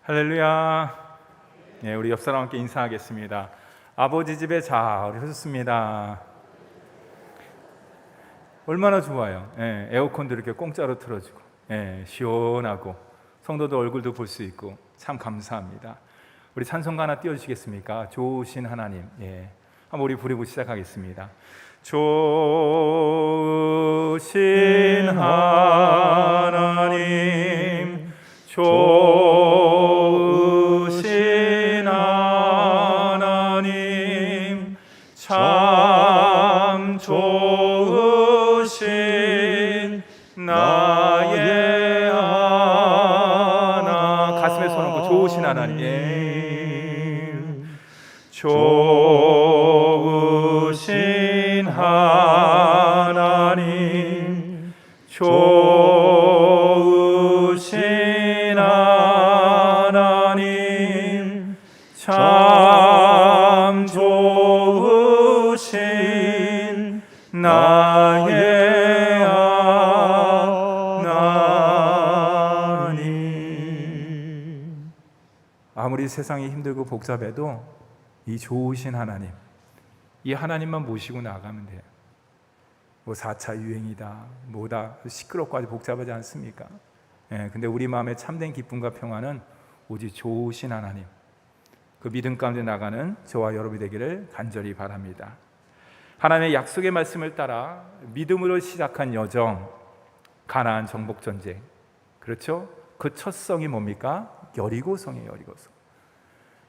할렐루야. 네, 우리 옆 사람 함께 인사하겠습니다. 아버지 집에 잘 오셨습니다. 얼마나 좋아요. 에어컨도 이렇게 공짜로 틀어주고, 시원하고 성도들 얼굴도 볼 수 있고 참 감사합니다. 우리 찬송가 하나 띄워주시겠습니까? 좋으신 하나님. 한번 우리 부르고 시작하겠습니다. 좋으신 하나님, 좋으신 하나님, 참 좋으신 나의 하나. 가슴에 손 얹고 좋으신 하나님, 좋으신 하나님, 좋으신 하나님, 참 좋으신 나의 하나님. 아무리 세상이 힘들고 복잡해도 이 좋으신 하나님, 이 하나님만 모시고 나가면 돼요. 뭐 4차 유행이다, 뭐다, 시끄럽고 아주 복잡하지 않습니까? 근데 우리 마음에 참된 기쁨과 평화는 오직 좋으신 하나님, 그 믿음 가운데 나가는 저와 여러분이 되기를 간절히 바랍니다. 하나님의 약속의 말씀을 따라 믿음으로 시작한 여정, 가나안 정복 전쟁, 그렇죠? 그 첫 성이 뭡니까? 여리고성이에요. 여리고성.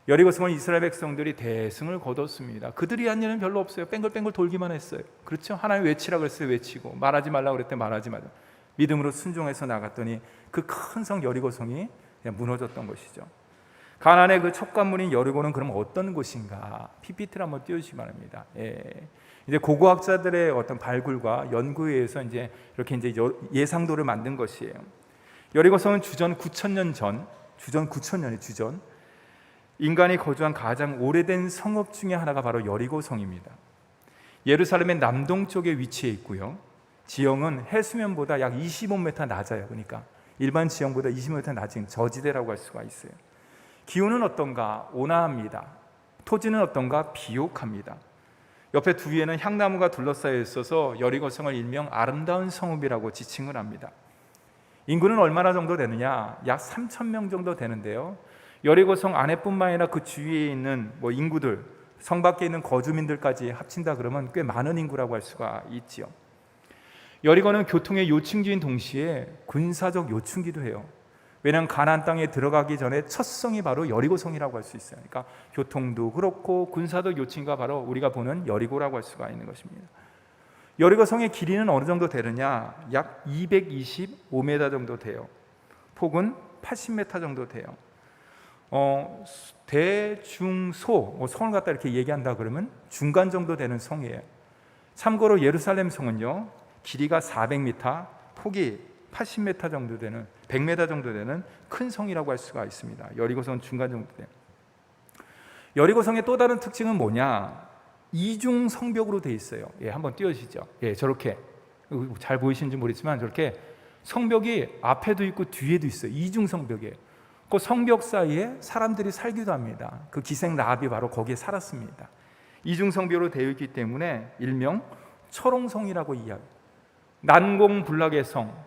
여리고성은 이스라엘 백성들이 대승을 거뒀습니다. 그들이 한 일은 별로 없어요. 뺑글뺑글 돌기만 했어요. 그렇죠? 하나님 외치라 그랬어요. 외치고 말하지 말라고 그랬더니 말하지 말라. 믿음으로 순종해서 나갔더니 그 큰 성 여리고성이 그냥 무너졌던 것이죠. 가나안의 그 첫 관문인 여리고는 그럼 어떤 곳인가? PPT를 한번 띄워주시기 바랍니다. 이제 고고학자들의 어떤 발굴과 연구에 의해서 이제 이렇게 이제 예상도를 만든 것이에요. 여리고성은 주전 9,000년 전, 주전 9,000년의 주전, 인간이 거주한 가장 오래된 성읍 중에 하나가 바로 여리고성입니다. 예루살렘의 남동쪽에 위치해 있고요. 지형은 해수면보다 약 25m 낮아요. 그러니까 일반 지형보다 25m 낮은 저지대라고 할 수가 있어요. 기후는 어떤가? 온화합니다. 토지는 어떤가? 비옥합니다. 옆에 두 위에는 향나무가 둘러싸여 있어서 여리고성을 일명 아름다운 성읍이라고 지칭을 합니다. 인구는 얼마나 정도 되느냐? 약 3,000명 정도 되는데요. 여리고성 안에뿐만 아니라 그 주위에 있는 인구들, 성 밖에 있는 거주민들까지 합친다 그러면 꽤 많은 인구라고 할 수가 있지요. 여리고는 교통의 요충지인 동시에 군사적 요충지도 해요. 왜냐하면 가나안 땅에 들어가기 전에 첫 성이 바로 여리고성이라고 할 수 있어요. 그러니까 교통도 그렇고 군사적 요충지가 바로 우리가 보는 여리고라고 할 수가 있는 것입니다. 여리고성의 길이는 어느 정도 되느냐? 약 225m 정도 돼요. 폭은 80m 정도 돼요. 대중소, 성을 갖다 이렇게 얘기한다 그러면 중간 정도 되는 성이에요. 참고로 예루살렘 성은요, 길이가 400m, 폭이 80m 정도 되는, 100m 정도 되는 큰 성이라고 할 수가 있습니다. 여리고성은 중간 정도 돼요. 여리고성의 또 다른 특징은 뭐냐? 이중 성벽으로 되어 있어요. 한번 띄워주시죠. 저렇게 잘 보이시는지 모르겠지만 저렇게 성벽이 앞에도 있고 뒤에도 있어요. 이중 성벽이에요. 그 성벽 사이에 사람들이 살기도 합니다. 그 기생 라합이 바로 거기에 살았습니다. 이중성벽으로 되어 있기 때문에 일명 철옹성이라고 이야기해요. 난공불락의 성,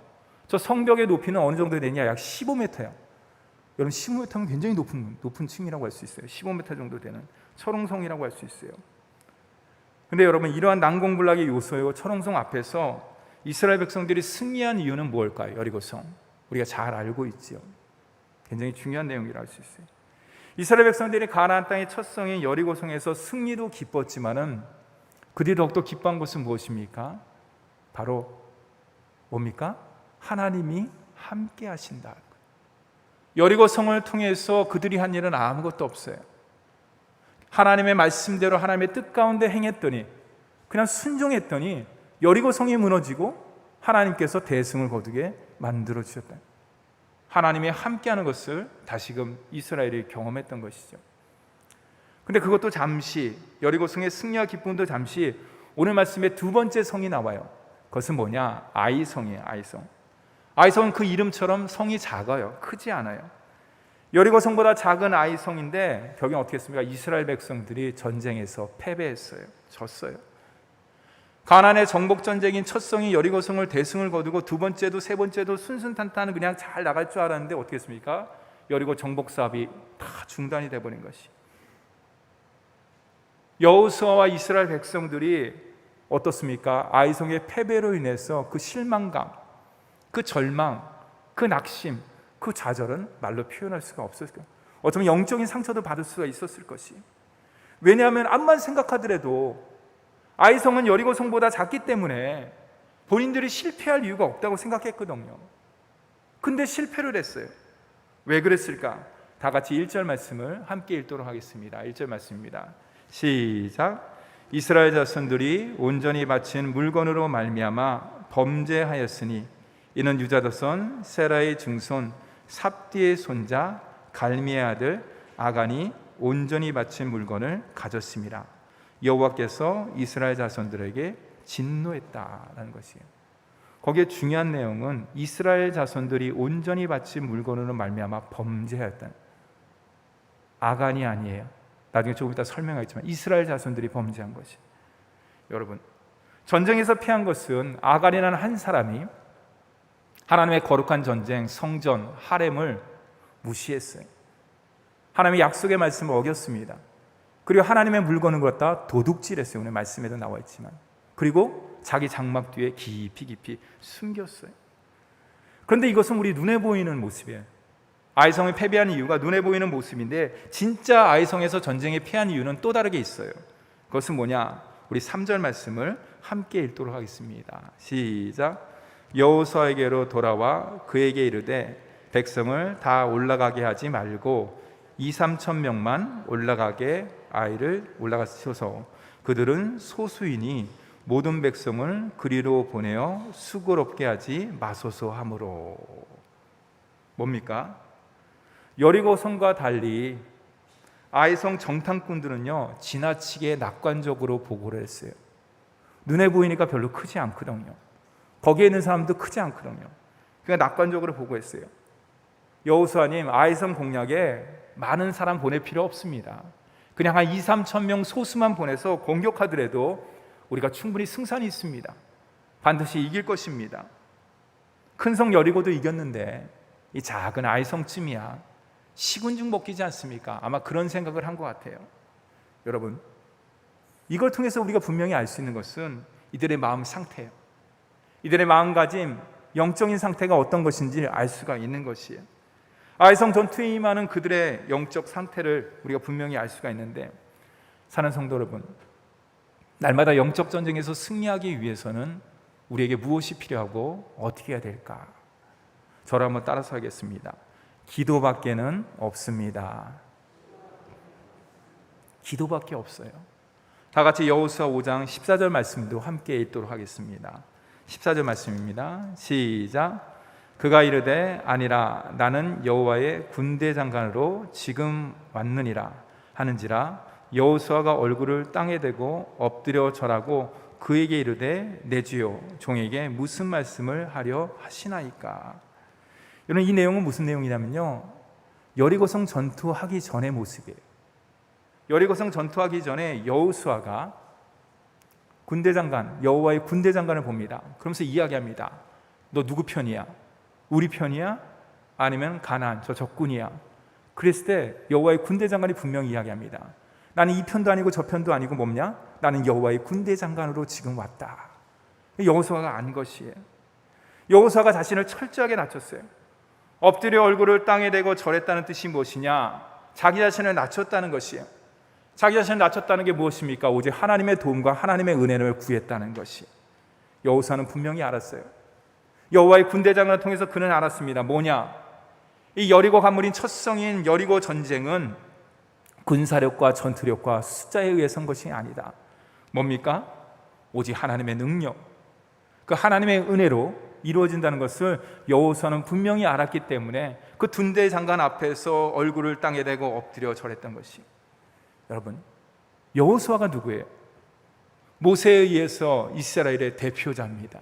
저 성벽의 높이는 어느 정도 되냐? 약 15m예요. 여러분 15m면 굉장히 높은 층이라고 할 수 있어요. 15m 정도 되는 철옹성이라고 할 수 있어요. 근데 여러분, 이러한 난공불락의 요소요 철옹성 앞에서 이스라엘 백성들이 승리한 이유는 무엇일까요? 여리고성, 우리가 잘 알고 있지요. 굉장히 중요한 내용이라 할 수 있어요. 이스라엘 백성들이 가나안 땅의 첫 성인 여리고성에서 승리도 기뻤지만은 그들이 더욱더 기뻐한 것은 무엇입니까? 바로 뭡니까? 하나님이 함께 하신다. 여리고성을 통해서 그들이 한 일은 아무것도 없어요. 하나님의 말씀대로 하나님의 뜻 가운데 행했더니, 그냥 순종했더니 여리고성이 무너지고 하나님께서 대승을 거두게 만들어 주셨다. 하나님이 함께하는 것을 다시금 이스라엘이 경험했던 것이죠. 근데 그것도 잠시, 여리고성의 승리와 기쁨도 잠시, 오늘 말씀에 두 번째 성이 나와요. 그것은 뭐냐? 아이성이에요. 아이성. 아이성은 그 이름처럼 성이 작아요. 크지 않아요. 여리고 성보다 작은 아이 성인데 결국 어떻게 했습니까? 이스라엘 백성들이 전쟁에서 패배했어요. 졌어요. 가나안의 정복 전쟁인 첫 성이 여리고 성을 대승을 거두고 두 번째도 세 번째도 순순탄탄 그냥 잘 나갈 줄 알았는데 어떻게 했습니까? 여리고 정복 사업이 다 중단이 돼 버린 것이. 여호수아와 이스라엘 백성들이 어떻습니까? 아이성의 패배로 인해서 그 실망감, 그 절망, 그 낙심, 그 좌절은 말로 표현할 수가 없었을 거예요. 어쩌면 영적인 상처도 받을 수가 있었을 것이. 왜냐하면 암만 생각하더라도 아이성은 여리고 성보다 작기 때문에 본인들이 실패할 이유가 없다고 생각했거든요. 근데 실패를 했어요. 왜 그랬을까? 다 같이 1절 말씀을 함께 읽도록 하겠습니다. 1절 말씀입니다. 시작. 이스라엘 자손들이 온전히 바친 물건으로 말미암아 범죄하였으니 이는 유다 자손 세라의 증손 삽디의 손자 갈미의 아들 아간이 온전히 바친 물건을 가졌습니다. 여호와께서 이스라엘 자손들에게 진노했다라는 것이에요. 거기에 중요한 내용은 이스라엘 자손들이 온전히 바친 물건으로 말미암아 범죄하였다. 아간이 아니에요. 나중에 조금 이따 설명하겠지만 이스라엘 자손들이 범죄한 것이. 여러분, 전쟁에서 패한 것은 아간이라는 한 사람이 하나님의 거룩한 전쟁, 성전, 하렘을 무시했어요. 하나님의 약속의 말씀을 어겼습니다. 그리고 하나님의 물건을 갖다 도둑질했어요. 오늘 말씀에도 나와 있지만. 그리고 자기 장막 뒤에 깊이 숨겼어요. 그런데 이것은 우리 눈에 보이는 모습이에요. 아이성이 패배한 이유가 눈에 보이는 모습인데 진짜 아이성에서 전쟁에 패한 이유는 또 다르게 있어요. 그것은 뭐냐? 우리 3절 말씀을 함께 읽도록 하겠습니다. 시작. 여호수아에게로 돌아와 그에게 이르되 백성을 다 올라가게 하지 말고 2-3천 명만 올라가시소서. 그들은 소수이니 모든 백성을 그리로 보내어 수고롭게 하지 마소서 하므로. 뭡니까? 여리고 성과 달리 아이성 정탐꾼들은요 지나치게 낙관적으로 보고를 했어요. 눈에 보이니까 별로 크지 않거든요. 거기에 있는 사람도 크지 않거든요. 그러니까 낙관적으로 보고했어요. 여호수아님, 아이성 공략에 많은 사람 보낼 필요 없습니다. 그냥 한 2-3천 명 소수만 보내서 공격하더라도 우리가 충분히 승산이 있습니다. 반드시 이길 것입니다. 큰 성 여리고도 이겼는데 이 작은 아이성쯤이야 시군중 먹기지 않습니까? 아마 그런 생각을 한 것 같아요. 여러분, 이걸 통해서 우리가 분명히 알 수 있는 것은 이들의 마음 상태예요. 이들의 마음가짐, 영적인 상태가 어떤 것인지 알 수가 있는 것이에요. 아이성 전투에 임하는 그들의 영적 상태를 우리가 분명히 알 수가 있는데, 사는 성도 여러분, 날마다 영적 전쟁에서 승리하기 위해서는 우리에게 무엇이 필요하고 어떻게 해야 될까? 저를 한번 따라서 하겠습니다. 기도밖에는 없습니다. 기도밖에 없어요. 다 같이 여호수아 5장 14절 말씀도 함께 읽도록 하겠습니다. 14절 말씀입니다. 시작. 그가 이르되 아니라 나는 여호와의 군대 장관으로 지금 왔느니라 하는지라. 여호수아가 얼굴을 땅에 대고 엎드려 절하고 그에게 이르되 내 주여 종에게 무슨 말씀을 하려 하시나이까. 여러분, 이 내용은 무슨 내용이냐면요, 여리고성 전투하기 전의 모습이에요. 여리고성 전투하기 전에 여호수아가 군대 장관, 여호와의 군대 장관을 봅니다. 그러면서 이야기합니다. 너 누구 편이야? 우리 편이야? 아니면 가나안 저 적군이야? 그랬을 때 여호와의 군대 장관이 분명히 이야기합니다. 나는 이 편도 아니고 저 편도 아니고 뭐냐? 나는 여호와의 군대 장관으로 지금 왔다. 여호수아가 안 것이에요. 여호수아가 자신을 철저하게 낮췄어요. 엎드려 얼굴을 땅에 대고 절했다는 뜻이 무엇이냐? 자기 자신을 낮췄다는 것이에요. 자기 자신을 낮췄다는 게 무엇입니까? 오직 하나님의 도움과 하나님의 은혜를 구했다는 것이. 여호수아는 분명히 알았어요. 여호와의 군대 장관을 통해서 그는 알았습니다. 뭐냐? 이 여리고 가물인 첫 성인 여리고 전쟁은 군사력과 전투력과 숫자에 의해 선 것이 아니다. 뭡니까? 오직 하나님의 능력, 그 하나님의 은혜로 이루어진다는 것을 여호수아는 분명히 알았기 때문에 그 군대 장관 앞에서 얼굴을 땅에 대고 엎드려 절했던 것이. 여러분, 여호수아가 누구예요? 모세에 의해서 이스라엘의 대표자입니다.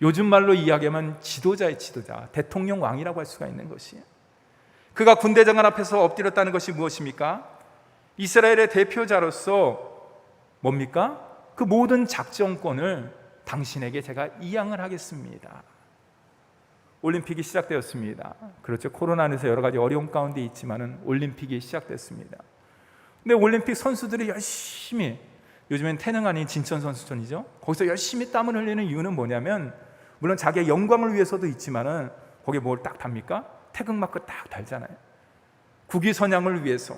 요즘 말로 이야기하면 지도자의 지도자, 대통령 왕이라고 할 수가 있는 것이에요. 그가 군대장관 앞에서 엎드렸다는 것이 무엇입니까? 이스라엘의 대표자로서 뭡니까? 그 모든 작전권을 당신에게 제가 이양을 하겠습니다. 올림픽이 시작되었습니다. 그렇죠. 코로나 안에서 여러 가지 어려움 가운데 있지만은 올림픽이 시작됐습니다. 근데 올림픽 선수들이 열심히, 요즘엔 태능 아닌 진천 선수촌이죠. 거기서 열심히 땀을 흘리는 이유는 뭐냐면, 물론 자기의 영광을 위해서도 있지만은 거기에 뭘 딱 답니까? 태극마크 딱 달잖아요. 국위선양을 위해서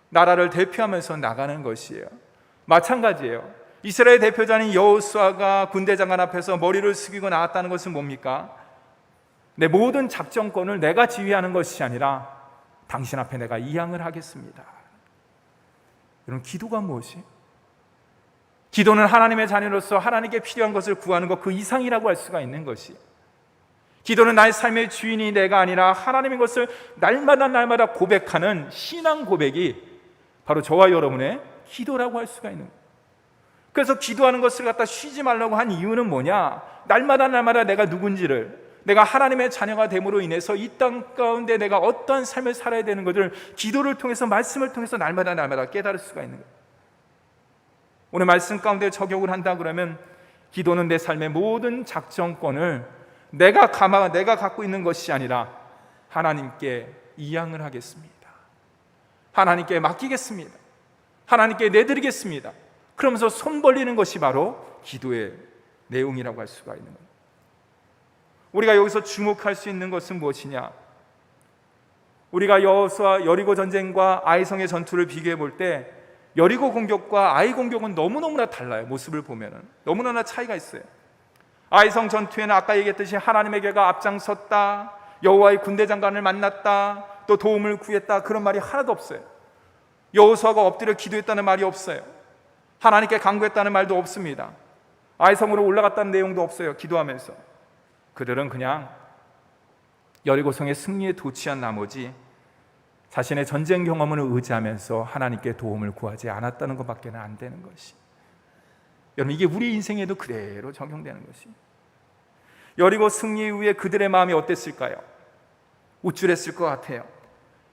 나라를 대표하면서 나가는 것이에요. 마찬가지예요. 이스라엘 대표자인 여호수아가 군대장관 앞에서 머리를 숙이고 나왔다는 것은 뭡니까? 내 모든 작전권을 내가 지휘하는 것이 아니라 당신 앞에 내가 이양을 하겠습니다. 여러분, 기도가 무엇이에요? 기도는 하나님의 자녀로서 하나님께 필요한 것을 구하는 것, 그 이상이라고 할 수가 있는 것이에요. 기도는 나의 삶의 주인이 내가 아니라 하나님의 것을 날마다 고백하는 신앙 고백이 바로 저와 여러분의 기도라고 할 수가 있는 거예요. 그래서 기도하는 것을 갖다 쉬지 말라고 한 이유는 뭐냐? 날마다 내가 누군지를, 내가 하나님의 자녀가 됨으로 인해서 이 땅 가운데 내가 어떠한 삶을 살아야 되는 것을 기도를 통해서, 말씀을 통해서 날마다 깨달을 수가 있는 거예요. 오늘 말씀 가운데 적용을 한다 그러면, 기도는 내 삶의 모든 작전권을 내가 갖고 있는 것이 아니라 하나님께 이양을 하겠습니다. 하나님께 맡기겠습니다. 하나님께 내드리겠습니다. 그러면서 손 벌리는 것이 바로 기도의 내용이라고 할 수가 있는 겁니다. 우리가 여기서 주목할 수 있는 것은 무엇이냐? 우리가 여호수아 여리고 전쟁과 아이성의 전투를 비교해 볼 때 여리고 공격과 아이 공격은 너무너무나 달라요. 모습을 보면은 너무나 차이가 있어요. 아이성 전투에는 아까 얘기했듯이 하나님의 개가 앞장섰다, 여호와의 군대 장관을 만났다, 또 도움을 구했다, 그런 말이 하나도 없어요. 여호수아가 엎드려 기도했다는 말이 없어요. 하나님께 간구했다는 말도 없습니다. 아이성으로 올라갔다는 내용도 없어요. 기도하면서 그들은 그냥 여리고성의 승리에 도취한 나머지 자신의 전쟁 경험을 의지하면서 하나님께 도움을 구하지 않았다는 것밖에 안 되는 것이, 여러분, 이게 우리 인생에도 그대로 적용되는 것이. 여리고 승리 이후에 그들의 마음이 어땠을까요? 우쭐했을 것 같아요.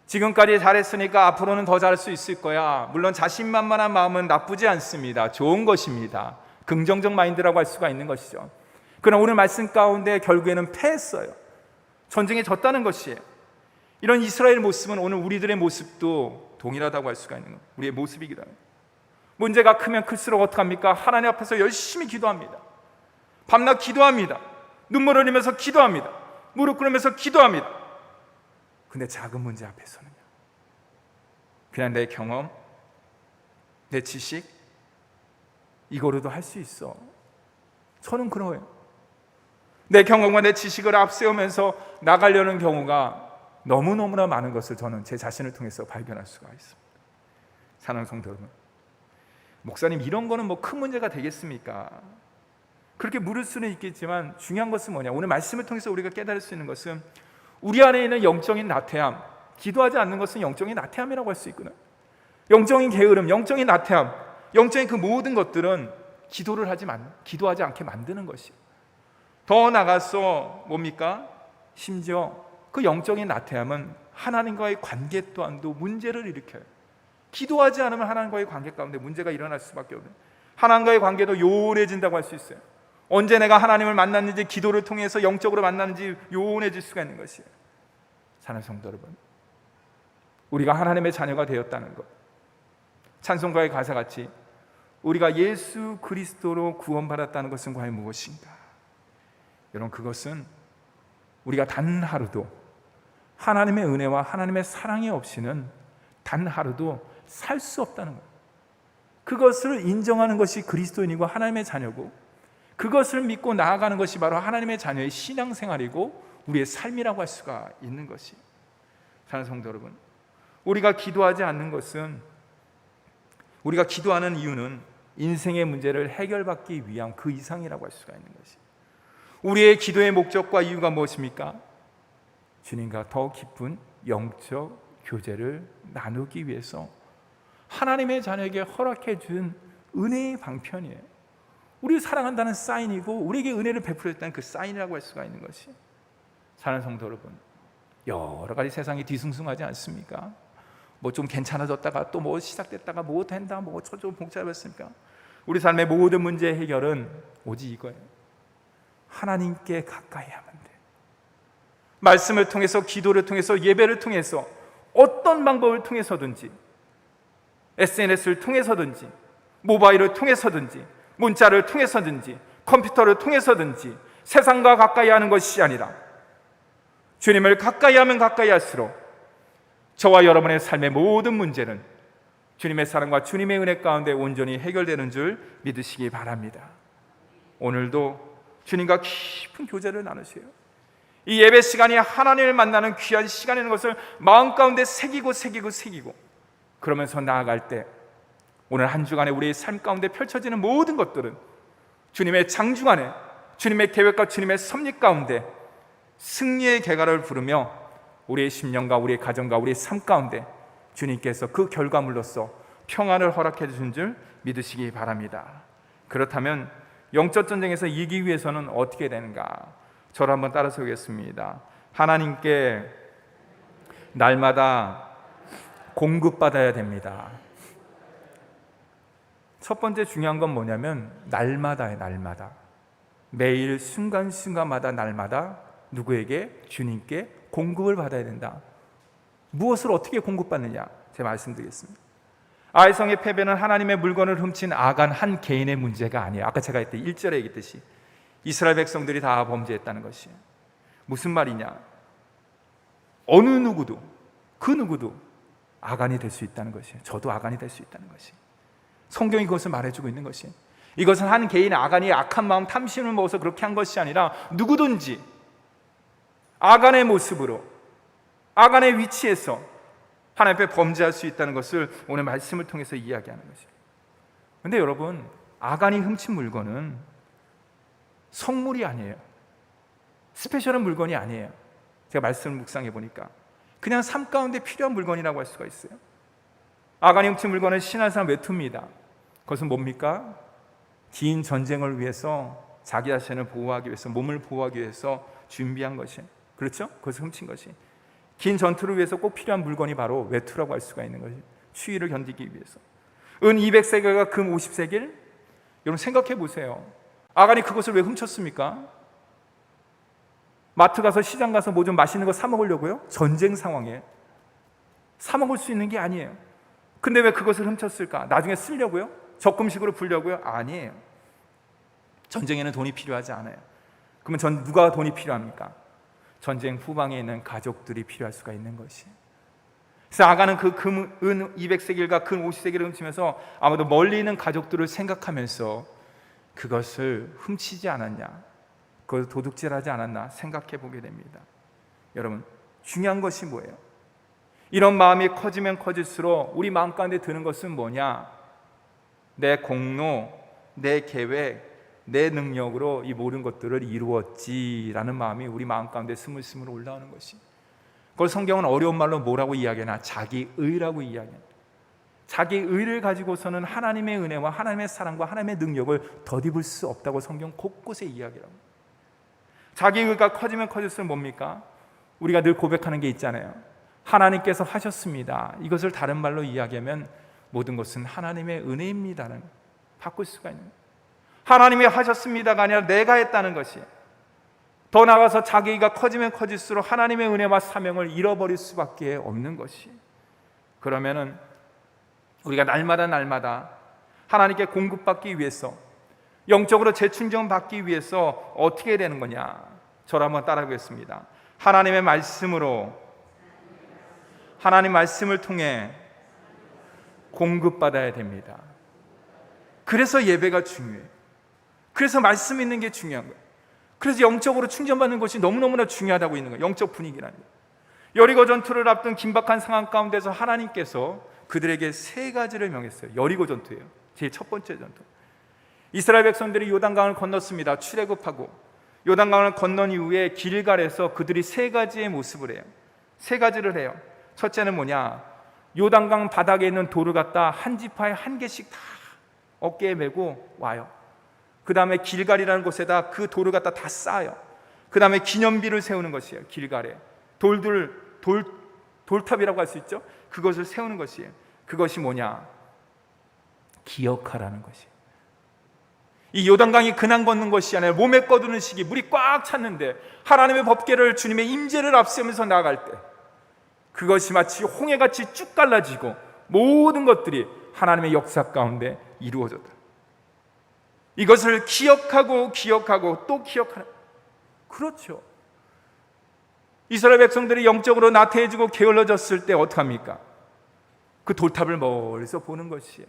지금까지 잘했으니까 앞으로는 더 잘할 수 있을 거야. 물론 자신만만한 마음은 나쁘지 않습니다. 좋은 것입니다. 긍정적 마인드라고 할 수가 있는 것이죠. 그러나 오늘 말씀 가운데 결국에는 패했어요. 전쟁에 졌다는 것이에요. 이런 이스라엘 모습은 오늘 우리들의 모습도 동일하다고 할 수가 있는 거예요. 우리의 모습이기도 합니다. 문제가 크면 클수록 어떡합니까? 하나님 앞에서 열심히 기도합니다. 밤낮 기도합니다. 눈물 흘리면서 기도합니다. 무릎 꿇으면서 기도합니다. 근데 작은 문제 앞에서는요, 그냥 내 경험, 내 지식, 이거로도 할 수 있어. 저는 그래요. 내 경험과 내 지식을 앞세우면서 나가려는 경우가 너무너무나 많은 것을 저는 제 자신을 통해서 발견할 수가 있습니다. 사랑하는 성도 여러분, 목사님, 이런 거는 뭐 큰 문제가 되겠습니까? 그렇게 물을 수는 있겠지만 중요한 것은 뭐냐? 오늘 말씀을 통해서 우리가 깨달을 수 있는 것은 우리 안에 있는 영적인 나태함, 기도하지 않는 것은 영적인 나태함이라고 할 수 있구나. 영적인 게으름, 영적인 나태함, 영적인 그 모든 것들은 기도하지 않게 만드는 것이에요. 더 나가서 뭡니까? 심지어 그 영적인 나태함은 하나님과의 관계 또한도 문제를 일으켜요. 기도하지 않으면 하나님과의 관계 가운데 문제가 일어날 수밖에 없는, 하나님과의 관계도 요원해진다고 할 수 있어요. 언제 내가 하나님을 만났는지, 기도를 통해서 영적으로 만났는지 요원해질 수가 있는 것이에요. 사랑하는 성도 여러분, 우리가 하나님의 자녀가 되었다는 것, 찬송가의 가사같이 우리가 예수 그리스도로 구원받았다는 것은 과연 무엇인가? 여러분, 그것은 우리가 단 하루도 하나님의 은혜와 하나님의 사랑이 없이는 단 하루도 살 수 없다는 거예요. 그것을 인정하는 것이 그리스도인이고 하나님의 자녀고, 그것을 믿고 나아가는 것이 바로 하나님의 자녀의 신앙생활이고 우리의 삶이라고 할 수가 있는 것이. 사랑하는 성도 여러분, 우리가 기도하지 않는 것은, 우리가 기도하는 이유는 인생의 문제를 해결받기 위한 그 이상이라고 할 수가 있는 것이. 우리의 기도의 목적과 이유가 무엇입니까? 주님과 더 깊은 영적 교제를 나누기 위해서 하나님의 자녀에게 허락해 준 은혜의 방편이에요. 우리를 사랑한다는 사인이고 우리에게 은혜를 베풀었다는 그 사인이라고 할 수가 있는 것이. 사랑하는 성도 여러분, 여러 가지 세상이 뒤숭숭하지 않습니까? 뭐 좀 괜찮아졌다가 또 뭐 시작됐다가 뭐 된다 뭐 좀 복잡했습니까? 우리 삶의 모든 문제 해결은 오직 이거예요. 하나님께 가까이 하면 돼. 말씀을 통해서, 기도를 통해서, 예배를 통해서, 어떤 방법을 통해서든지, SNS를 통해서든지, 모바일을 통해서든지, 문자를 통해서든지, 컴퓨터를 통해서든지 세상과 가까이 하는 것이 아니라 주님을 가까이 하면 가까이 할수록 저와 여러분의 삶의 모든 문제는 주님의 사랑과 주님의 은혜 가운데 온전히 해결되는 줄 믿으시기 바랍니다. 오늘도 주님과 깊은 교제를 나누세요. 이 예배 시간이 하나님을 만나는 귀한 시간이라는 것을 마음 가운데 새기고 그러면서 나아갈 때 오늘 한 주간에 우리의 삶 가운데 펼쳐지는 모든 것들은 주님의 장중 안에 주님의 계획과 주님의 섭리 가운데 승리의 개가를 부르며 우리의 심령과 우리의 가정과 우리의 삶 가운데 주님께서 그 결과물로서 평안을 허락해 주신 줄 믿으시기 바랍니다. 그렇다면 영적 전쟁에서 이기기 위해서는 어떻게 되는가? 저를 한번 따라서 보겠습니다. 하나님께 날마다 공급받아야 됩니다. 첫 번째 중요한 건 뭐냐면 날마다예요. 날마다. 매일 순간순간마다 날마다 누구에게? 주님께 공급을 받아야 된다. 무엇을 어떻게 공급받느냐? 제가 말씀드리겠습니다. 아이성의 패배는 하나님의 물건을 훔친 아간 한 개인의 문제가 아니에요. 아까 제가 1절에 얘기했듯이 이스라엘 백성들이 다 범죄했다는 것이에요. 무슨 말이냐? 어느 누구도, 그 누구도 아간이 될 수 있다는 것이에요. 저도 아간이 될 수 있다는 것이에요. 성경이 그것을 말해주고 있는 것이에요. 이것은 한 개인의 아간이 악한 마음, 탐심을 먹어서 그렇게 한 것이 아니라 누구든지 아간의 모습으로, 아간의 위치에서 하나님 앞에 범죄할 수 있다는 것을 오늘 말씀을 통해서 이야기하는 것이에요. 그런데 여러분, 아간이 훔친 물건은 성물이 아니에요. 스페셜한 물건이 아니에요. 제가 말씀을 묵상해 보니까 그냥 삶 가운데 필요한 물건이라고 할 수가 있어요. 아간이 훔친 물건은 신한산 외투입니다. 그것은 뭡니까? 긴 전쟁을 위해서 자기 자신을 보호하기 위해서, 몸을 보호하기 위해서 준비한 것이, 그렇죠? 그것을 훔친 것이 긴 전투를 위해서 꼭 필요한 물건이 바로 외투라고 할 수가 있는 것이, 추위를 견디기 위해서. 은 200세겔과 금 50세겔? 여러분 생각해 보세요. 아간이 그것을 왜 훔쳤습니까? 마트 가서, 시장 가서 뭐 좀 맛있는 거 사 먹으려고요? 전쟁 상황에 사 먹을 수 있는 게 아니에요. 근데 왜 그것을 훔쳤을까? 나중에 쓰려고요? 적금식으로 불려고요? 아니에요. 전쟁에는 돈이 필요하지 않아요. 그러면 누가 돈이 필요합니까? 전쟁 후방에 있는 가족들이 필요할 수가 있는 것이에요. 그래서 아간은 그 은 200세겔과 금 50세겔을 훔치면서 아마도 멀리 있는 가족들을 생각하면서 그것을 훔치지 않았냐, 그것을 도둑질하지 않았나 생각해 보게 됩니다. 여러분, 중요한 것이 뭐예요? 이런 마음이 커지면 커질수록 우리 마음 가운데 드는 것은 뭐냐? 내 공로, 내 계획, 내 능력으로 이 모든 것들을 이루었지라는 마음이 우리 마음 가운데 스물스물 올라오는 것이, 그걸 성경은 어려운 말로 뭐라고 이야기하나? 자기의라고 이야기합니다. 자기의를 가지고서는 하나님의 은혜와 하나님의 사랑과 하나님의 능력을 덧입을 수 없다고 성경 곳곳에 이야기를 합니다. 자기의가 커지면 커질수록 뭡니까? 우리가 늘 고백하는 게 있잖아요. 하나님께서 하셨습니다. 이것을 다른 말로 이야기하면 모든 것은 하나님의 은혜입니다는 바꿀 수가 있는 거예요. 하나님이 하셨습니다가 아니라 내가 했다는 것이, 더 나아가서 자기가 커지면 커질수록 하나님의 은혜와 사명을 잃어버릴 수밖에 없는 것이, 그러면은 우리가 날마다 하나님께 공급받기 위해서, 영적으로 재충전받기 위해서 어떻게 되는 거냐? 저를 한번 따라하겠습니다. 하나님의 말씀으로, 하나님 말씀을 통해 공급받아야 됩니다. 그래서 예배가 중요해요. 그래서 말씀 있는 게 중요한 거예요. 그래서 영적으로 충전받는 것이 너무너무나 중요하다고 있는 거예요. 영적 분위기라는 거예요. 여리고 전투를 앞둔 긴박한 상황 가운데서 하나님께서 그들에게 세 가지를 명했어요. 여리고 전투예요. 제일 첫 번째 전투. 이스라엘 백성들이 요단강을 건넜습니다. 출애굽하고 요단강을 건넌 이후에 길갈에서 그들이 세 가지의 모습을 해요. 세 가지를 해요. 첫째는 뭐냐? 요단강 바닥에 있는 돌을 갖다 한 지파에 한 개씩 다 어깨에 메고 와요. 그 다음에 길갈이라는 곳에다 그 돌을 갖다 다 쌓아요. 그 다음에 기념비를 세우는 것이에요. 길갈에 돌들 돌탑이라고 할 수 있죠. 그것을 세우는 것이에요. 그것이 뭐냐? 기억하라는 것이에요. 이 요단강이 그냥 걷는 것이 아니라 몸에 꺼두는 시기, 물이 꽉 찼는데 하나님의 법궤를, 주님의 임재를 앞세우면서 나아갈 때 그것이 마치 홍해같이 쭉 갈라지고 모든 것들이 하나님의 역사 가운데 이루어졌다. 이것을 기억하고 또 기억하는. 그렇죠. 이스라엘 백성들이 영적으로 나태해지고 게을러졌을 때 어떡합니까? 그 돌탑을 멀리서 보는 것이에요.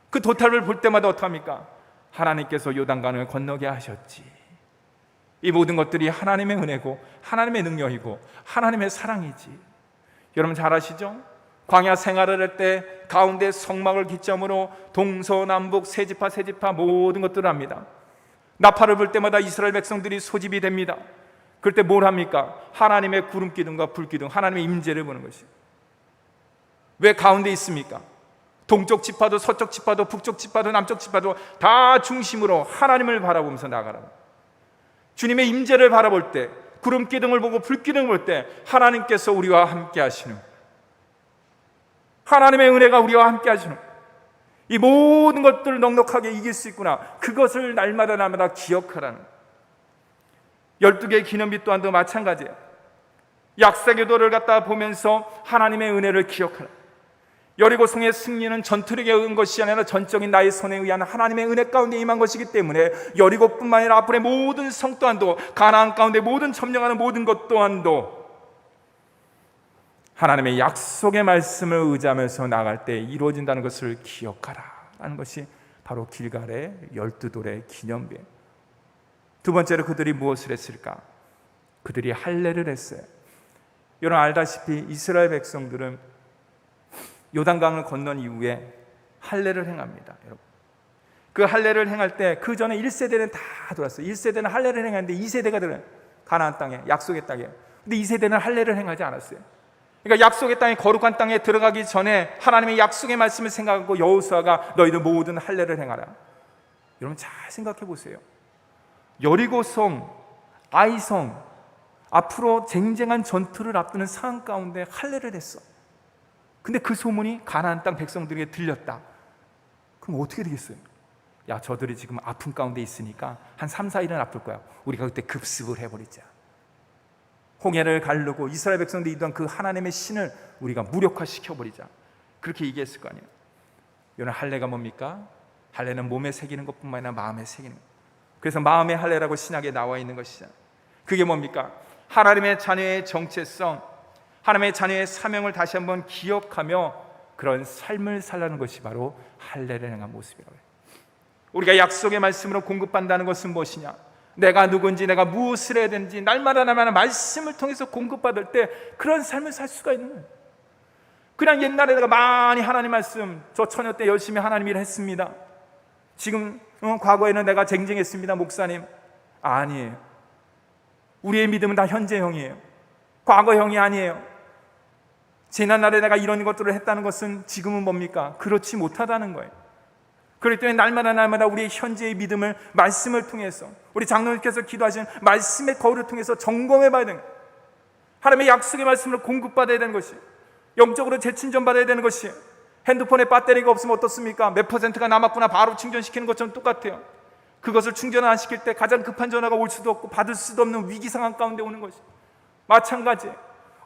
그 돌탑을 볼 때마다 어떡합니까? 하나님께서 요단강을 건너게 하셨지. 이 모든 것들이 하나님의 은혜고 하나님의 능력이고 하나님의 사랑이지. 여러분 잘 아시죠? 광야 생활을 할 때 가운데 성막을 기점으로 동서남북 세지파 모든 것들을 합니다. 나팔을 불 때마다 이스라엘 백성들이 소집이 됩니다. 그럴 때 뭘 합니까? 하나님의 구름 기둥과 불 기둥, 하나님의 임재를 보는 것이에요. 왜 가운데 있습니까? 동쪽 지파도 서쪽 지파도 북쪽 지파도 남쪽 지파도 다 중심으로 하나님을 바라보면서 나가라. 주님의 임재를 바라볼 때, 구름 기둥을 보고 불 기둥을 볼 때 하나님께서 우리와 함께 하시는, 하나님의 은혜가 우리와 함께 하시는, 이 모든 것들을 넉넉하게 이길 수 있구나. 그것을 날마다 기억하라는. 12개의 기념비 또한도 마찬가지예요. 약사교도를 갖다 보면서 하나님의 은혜를 기억하라. 여리고성의 승리는 전투력에 의한 것이 아니라 전적인 나의 손에 의한 하나님의 은혜 가운데 임한 것이기 때문에 여리고뿐만 아니라 앞으로의 모든 성 또한도, 가나안 가운데 모든 점령하는 모든 것 또한도 하나님의 약속의 말씀을 의지하면서 나갈 때 이루어진다는 것을 기억하라 라는 것이 바로 길갈의 12돌의 기념비예요. 두 번째로 그들이 무엇을 했을까? 그들이 할례를 했어요. 여러분 알다시피 이스라엘 백성들은 요단강을 건넌 이후에 할례를 행합니다. 여러분, 그 할례를 행할 때 그 전에 1세대는 다 돌았어요. 1세대는 할례를 행하는데 2세대가 들어요. 가나안 땅에, 약속의 땅에. 근데 2세대는 할례를 행하지 않았어요. 그러니까 약속의 땅에, 거룩한 땅에 들어가기 전에 하나님의 약속의 말씀을 생각하고 여호수아가 너희들 모든 할례를 행하라. 여러분 잘 생각해 보세요. 여리고성, 아이성, 앞으로 쟁쟁한 전투를 앞두는 상황 가운데 할례를 했어. 근데 그 소문이 가나안 땅 백성들에게 들렸다. 그럼 어떻게 되겠어요? 야, 저들이 지금 아픔 가운데 있으니까 한 3, 4일은 아플 거야. 우리가 그때 급습을 해버리자. 홍해를 가르고 이스라엘 백성들이 이던 그 하나님의 신을 우리가 무력화시켜버리자. 그렇게 얘기했을 거 아니에요. 여러분 할례가 뭡니까? 할례는 몸에 새기는 것뿐만 아니라 마음에 새기는 것. 그래서 마음의 할례라고 신약에 나와 있는 것이잖아요. 그게 뭡니까? 하나님의 자녀의 정체성, 하나님의 자녀의 사명을 다시 한번 기억하며 그런 삶을 살라는 것이 바로 할례를 행한 모습이라고 해요. 우리가 약속의 말씀으로 공급받는다는 것은 무엇이냐? 내가 누군지, 내가 무엇을 해야 되는지 날마다 말씀을 통해서 공급받을 때 그런 삶을 살 수가 있는 거예요. 그냥 옛날에 내가 많이 하나님 말씀, 저 처녀 때 열심히 하나님 일 했습니다. 지금 과거에는 내가 쟁쟁했습니다, 목사님. 아니에요. 우리의 믿음은 다 현재형이에요. 과거형이 아니에요. 지난날에 내가 이런 것들을 했다는 것은 지금은 뭡니까? 그렇지 못하다는 거예요. 그렇기 때문에 날마다 우리의 현재의 믿음을 말씀을 통해서, 우리 장로님께서 기도하신 말씀의 거울을 통해서 점검해 봐야 되는 거예요. 하나님의 약속의 말씀을 공급받아야 되는 것이에요. 영적으로 재충전받아야 되는 것이에요. 핸드폰에 배터리가 없으면 어떻습니까? 몇 %가 남았구나 바로 충전시키는 것처럼 똑같아요. 그것을 충전 안 시킬 때 가장 급한 전화가 올 수도 없고 받을 수도 없는 위기 상황 가운데 오는 것이에요. 마찬가지예요.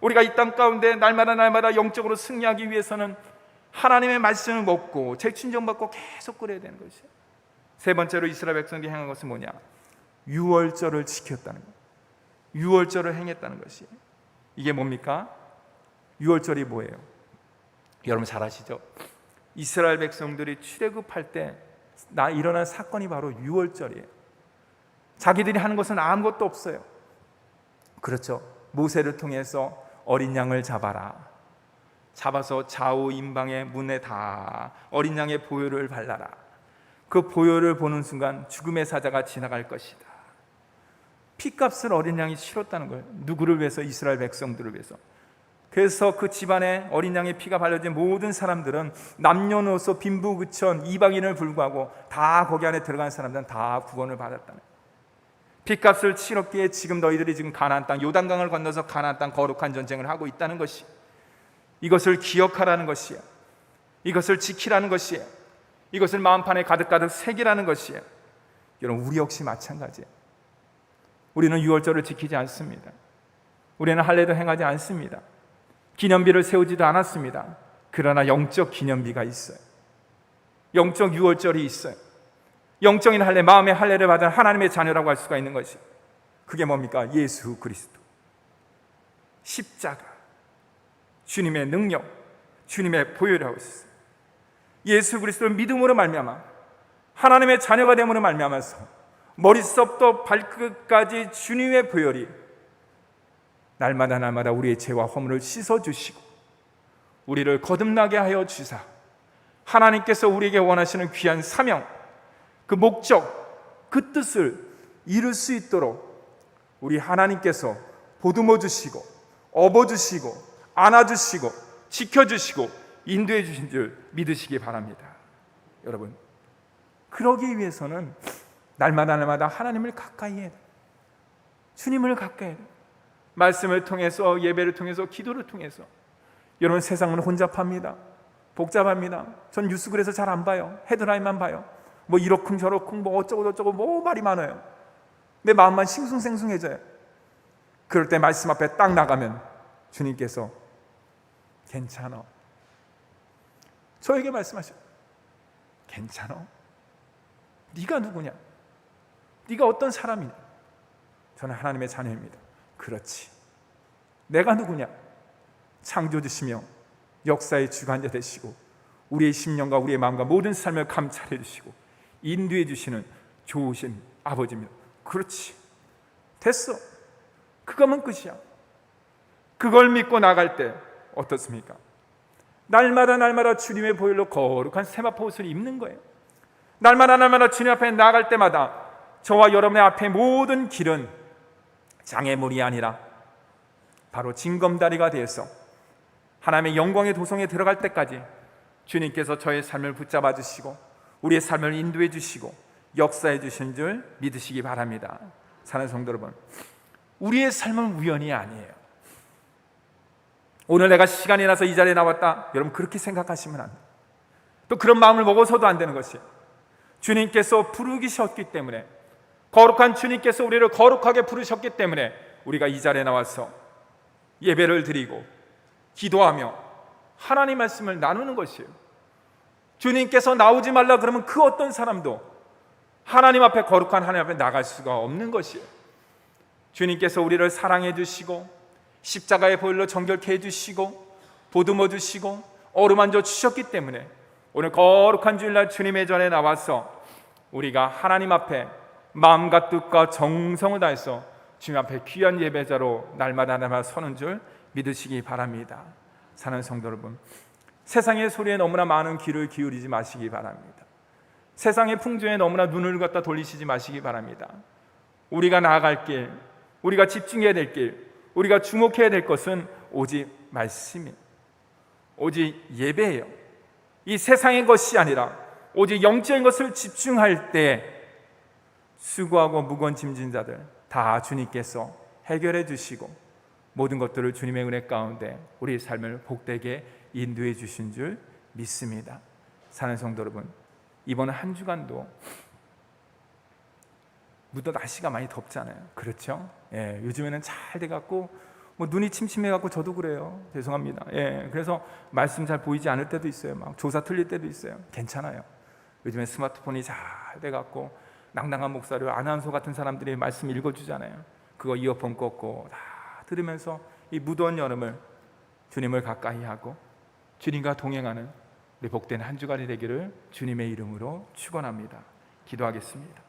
우리가 이 땅 가운데 날마다 영적으로 승리하기 위해서는 하나님의 말씀을 먹고 재충전받고 계속 그래야 되는 것이에요. 세 번째로 이스라엘 백성들이 행한 것은 뭐냐? 유월절을 지켰다는 거예요. 유월절을 행했다는 것이에요. 이게 뭡니까? 유월절이 뭐예요? 여러분 잘 아시죠? 이스라엘 백성들이 출애굽할 때 일어난 사건이 바로 유월절이에요. 자기들이 하는 것은 아무것도 없어요. 그렇죠. 모세를 통해서 어린 양을 잡아서 좌우 임방의 문에 다 어린 양의 보혈을 발라라. 그 보혈을 보는 순간 죽음의 사자가 지나갈 것이다. 피값을 어린 양이 치렀다는 거예요. 누구를 위해서? 이스라엘 백성들을 위해서. 그래서 그 집안에 어린 양의 피가 발려진 모든 사람들은 남녀노소 빈부귀천 이방인을 불구하고 다 거기 안에 들어간 사람들은 다 구원을 받았다는 거예요. 핏값을 치렀기에 지금 너희들이 지금 가나안 땅, 요단강을 건너서 가나안 땅 거룩한 전쟁을 하고 있다는 것이, 이것을 기억하라는 것이에요. 이것을 지키라는 것이에요. 이것을 마음판에 가득가득 새기라는 것이에요. 여러분, 우리 역시 마찬가지예요. 우리는 유월절을 지키지 않습니다. 우리는 할례도 행하지 않습니다. 기념비를 세우지도 않았습니다. 그러나 영적 기념비가 있어요. 영적 유월절이 있어요. 영적인 할례, 마음의 할례를 받은 하나님의 자녀라고 할 수가 있는 것이, 그게 뭡니까? 예수 그리스도, 십자가, 주님의 능력, 주님의 보혈이라고 했어요. 예수 그리스도를 믿음으로 말미암아 하나님의 자녀가 됨으로 말미암아서 머리서부터 발끝까지 주님의 보혈이 날마다 우리의 죄와 허물을 씻어주시고 우리를 거듭나게 하여 주사, 하나님께서 우리에게 원하시는 귀한 사명, 그 목적, 그 뜻을 이룰 수 있도록 우리 하나님께서 보듬어 주시고 업어주시고 안아주시고 지켜주시고 인도해 주신 줄 믿으시기 바랍니다. 여러분, 그러기 위해서는 날마다 하나님을 가까이 해야 돼요. 주님을 가까이 해야 돼요. 말씀을 통해서, 예배를 통해서, 기도를 통해서. 여러분, 세상은 혼잡합니다. 복잡합니다. 전 뉴스 그래서 잘 안 봐요. 헤드라인만 봐요. 뭐 이러쿵 저러쿵 뭐 어쩌고 저쩌고 뭐 말이 많아요. 내 마음만 싱숭생숭해져요. 그럴 때 말씀 앞에 딱 나가면 주님께서 괜찮아, 저에게 말씀하셔. 괜찮아? 네가 누구냐? 네가 어떤 사람이냐? 저는 하나님의 자녀입니다. 그렇지. 내가 누구냐? 창조주시며 역사의 주관자 되시고 우리의 심령과 우리의 마음과 모든 삶을 감찰해 주시고 인도해 주시는 좋으신 아버지입니다. 그렇지. 됐어. 그거면 끝이야. 그걸 믿고 나갈 때 어떻습니까? 날마다 주님의 보혈로 거룩한 세마포 옷을 입는 거예요. 날마다 주님 앞에 나갈 때마다 저와 여러분의 앞에 모든 길은 장애물이 아니라 바로 징검다리가 되어서 하나님의 영광의 도성에 들어갈 때까지 주님께서 저의 삶을 붙잡아 주시고 우리의 삶을 인도해 주시고 역사해 주신 줄 믿으시기 바랍니다. 사랑하는 성도 여러분, 우리의 삶은 우연이 아니에요. 오늘 내가 시간이 나서 이 자리에 나왔다, 여러분 그렇게 생각하시면 안 돼요. 또 그런 마음을 먹어서도 안 되는 것이에요. 주님께서 부르기셨기 때문에, 거룩한 주님께서 우리를 거룩하게 부르셨기 때문에 우리가 이 자리에 나와서 예배를 드리고 기도하며 하나님 말씀을 나누는 것이에요. 주님께서 나오지 말라 그러면 그 어떤 사람도 하나님 앞에, 거룩한 하나님 앞에 나갈 수가 없는 것이에요. 주님께서 우리를 사랑해 주시고 십자가의 보혈로 정결케 해주시고 보듬어 주시고 어루만져 주셨기 때문에 오늘 거룩한 주일날 주님의 전에 나와서 우리가 하나님 앞에 마음과 뜻과 정성을 다해서 주님 앞에 귀한 예배자로 날마다 서는 줄 믿으시기 바랍니다. 사랑하는 성도 여러분, 세상의 소리에 너무나 많은 귀를 기울이지 마시기 바랍니다. 세상의 풍조에 너무나 눈을 갖다 돌리시지 마시기 바랍니다. 우리가 나아갈 길, 우리가 집중해야 될 길, 우리가 주목해야 될 것은 오직 말씀이에요. 오직 예배예요. 이 세상의 것이 아니라 오직 영적인 것을 집중할 때 수고하고 무거운 짐진 자들 다 주님께서 해결해 주시고 모든 것들을 주님의 은혜 가운데 우리의 삶을 복되게 인도해 주신 줄 믿습니다. 사랑하는 성도 여러분, 이번 한 주간도 무더 날씨가 많이 덥잖아요. 그렇죠? 예, 요즘에는 잘 돼갖고 뭐 눈이 침침해갖고 저도 그래요. 죄송합니다. 예, 그래서 말씀 잘 보이지 않을 때도 있어요. 막 조사 틀릴 때도 있어요. 괜찮아요. 요즘에 스마트폰이 잘 돼갖고 낭낭한 목소리로 아나운서 같은 사람들이 말씀 읽어주잖아요. 그거 이어폰 꽂고 다 들으면서 이 무더운 여름을 주님을 가까이 하고 주님과 동행하는 우리 복된 한 주간이 되기를 주님의 이름으로 축원합니다. 기도하겠습니다.